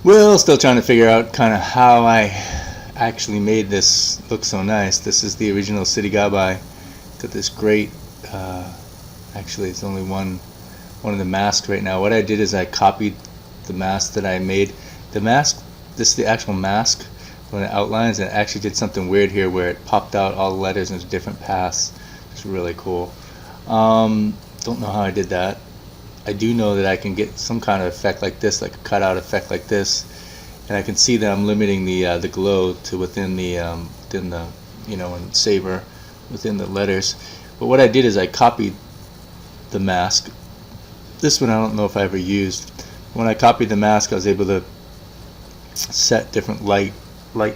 Well, still trying to figure out kind of how I actually made this look so nice. This is the original City Gabai. Got this great, uh, actually it's only one of the masks right now. What I did is I copied the mask that I made. The mask, this is the actual mask when it outlines, and it actually did something weird here where it popped out all the letters into different paths. It's really cool. Don't know how I did that. I do know that I can get some kind of effect like this, like a cutout effect like this, and I can see that I'm limiting the glow to within the in saber within the letters. But what I did is I copied the mask. This one I don't know if I ever used. When I copied the mask, I was able to set different light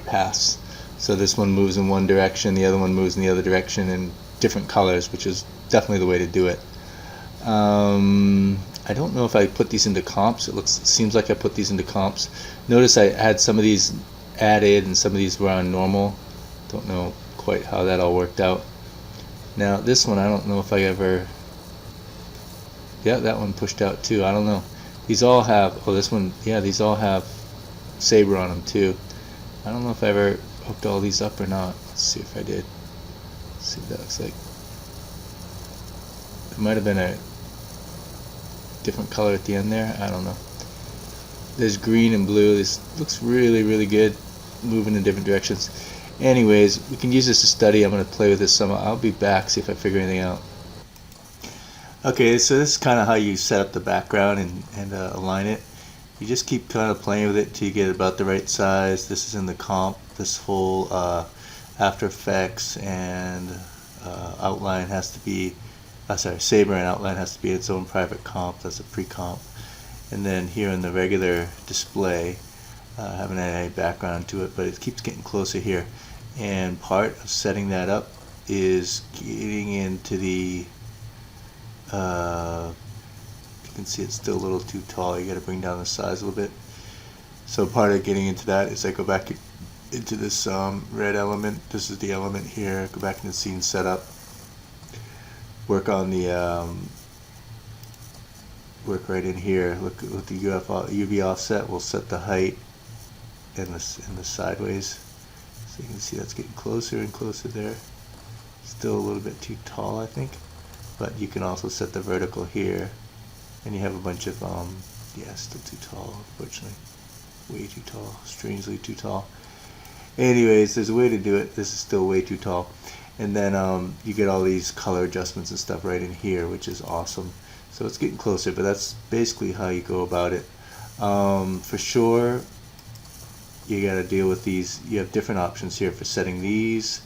paths. So this one moves in one direction, the other one moves in the other direction in different colors, which is definitely the way to do it. I don't know if I put these into comps. It seems like I put these into comps. Notice I had some of these added and some of these were on normal. Don't know quite how that all worked out. Now this one I don't know if I ever, yeah, that one pushed out too. I don't know. These all have, oh this one, yeah, these all have saber on them too. I don't know if I ever hooked all these up or not. Let's see if I did. Let's see what that looks like. It might have been a different color at the end there. I don't know. There's green and blue. This looks really, really good, moving in different directions. Anyways, we can use this to study. I'm going to play with this some. I'll be back, see if I figure anything out. Okay, so this is kind of how you set up the background and align it. You just keep kind of playing with it till you get about the right size. This is in the comp. This whole After Effects and outline has to be, saber and outline has to be its own private comp. That's a pre-comp. And then here in the regular display, haven't had any background to it, but it keeps getting closer here. And part of setting that up is getting into the, you can see it's still a little too tall. You got to bring down the size a little bit. So part of getting into that is I go back into this red element. This is the element here. Go back into scene setup. Work on the work right in here. Look with the UV offset. We'll set the height in the sideways. So you can see that's getting closer and closer there. Still a little bit too tall, I think. But you can also set the vertical here, and you have a bunch of yeah, still too tall, unfortunately. Way too tall, strangely too tall. Anyways, there's a way to do it. This is still way too tall. And then you get all these color adjustments and stuff right in here, which is awesome. So it's getting closer, but that's basically how you go about it. For sure, you got to deal with these. You have different options here for setting these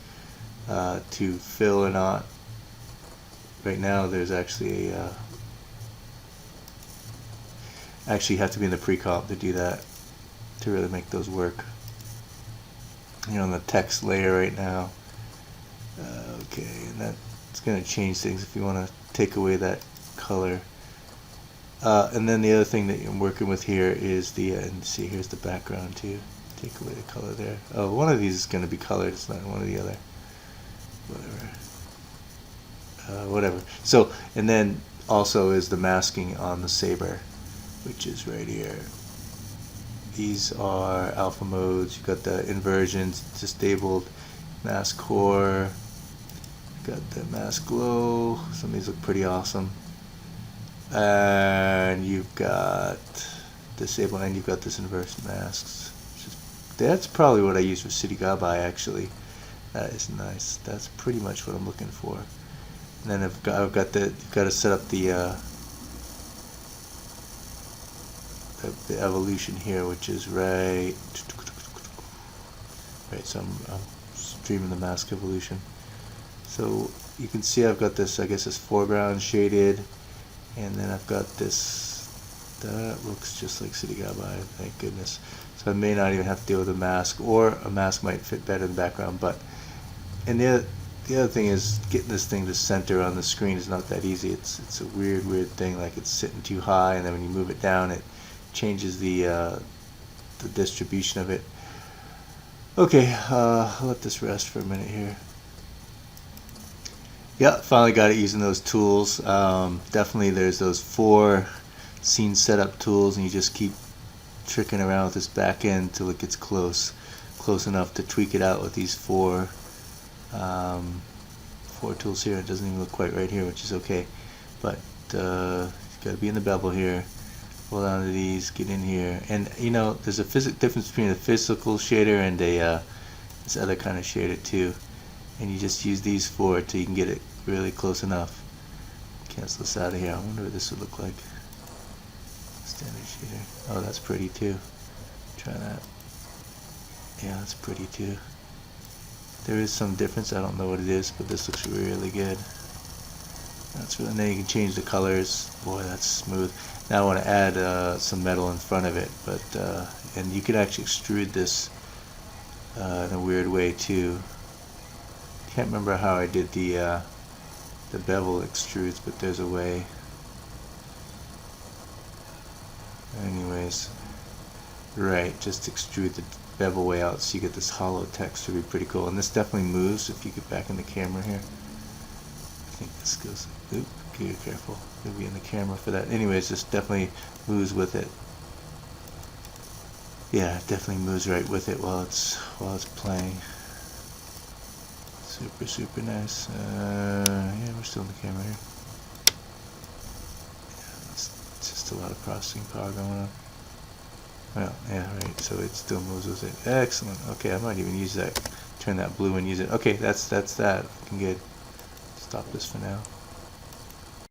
to fill or not. Right now, there's actually a actually you have to be in the pre-comp to do that, to really make those work. You're on the text layer right now. Okay, and that's going to change things if you want to take away that color. And then the other thing that I'm working with here is the, and see, here's the background too. Take away the color there. Oh, one of these is going to be colored, it's not one or the other. Whatever. So, and then also is the masking on the saber, which is right here. These are alpha modes. You've got the inversions, disabled, mask core, got the mask glow. Some of these look pretty awesome. And you've got disable, and you've got this inverse masks. That's probably what I use for City Gabai, actually. That is nice. That's pretty much what I'm looking for. And then I've got you've got to set up the evolution here, which is right. So I'm streaming the mask evolution. So you can see I've got this, I guess it's foreground shaded, and then I've got this, that looks just like City Gabai, thank goodness. So I may not even have to deal with a mask, or a mask might fit better in the background. But, and the other thing is getting this thing to center on the screen is not that easy. It's a weird thing, like it's sitting too high, and then when you move it down, it changes the distribution of it. Okay, I'll let this rest for a minute here. Yeah, finally got it using those tools. Definitely there's those 4 scene setup tools, and you just keep tricking around with this back end till it gets close enough to tweak it out with these four tools here. It doesn't even look quite right here, which is okay, but it's got to be in the bevel here. Hold on to these, get in here, and you know there's a difference between a physical shader and a this other kind of shader too, and you just use these four till you can get it really close enough. Cancel this out of here. I wonder what this would look like. Standard shader. Oh, that's pretty too. Try that. Yeah, that's pretty too. There is some difference. I don't know what it is, but this looks really good. That's really. And then you can change the colors. Boy, that's smooth. Now I want to add some metal in front of it, but and you could actually extrude this in a weird way too. Can't remember how I did the bevel extrudes, but there's a way. Anyways, right, just extrude the bevel way out so you get this hollow texture. Would be pretty cool. And this definitely moves if you get back in the camera here. I think this goes. Oop, be careful. You'll be in the camera for that. Anyways, this definitely moves with it. Yeah, it definitely moves right with it while it's playing. Super nice. Yeah, we're still in the camera here. Yeah, it's just a lot of processing power going on. Well, yeah, right. So it still moves with it. Excellent. Okay, I might even use that. Turn that blue and use it. Okay, that's that. Looking good. Stop this for now.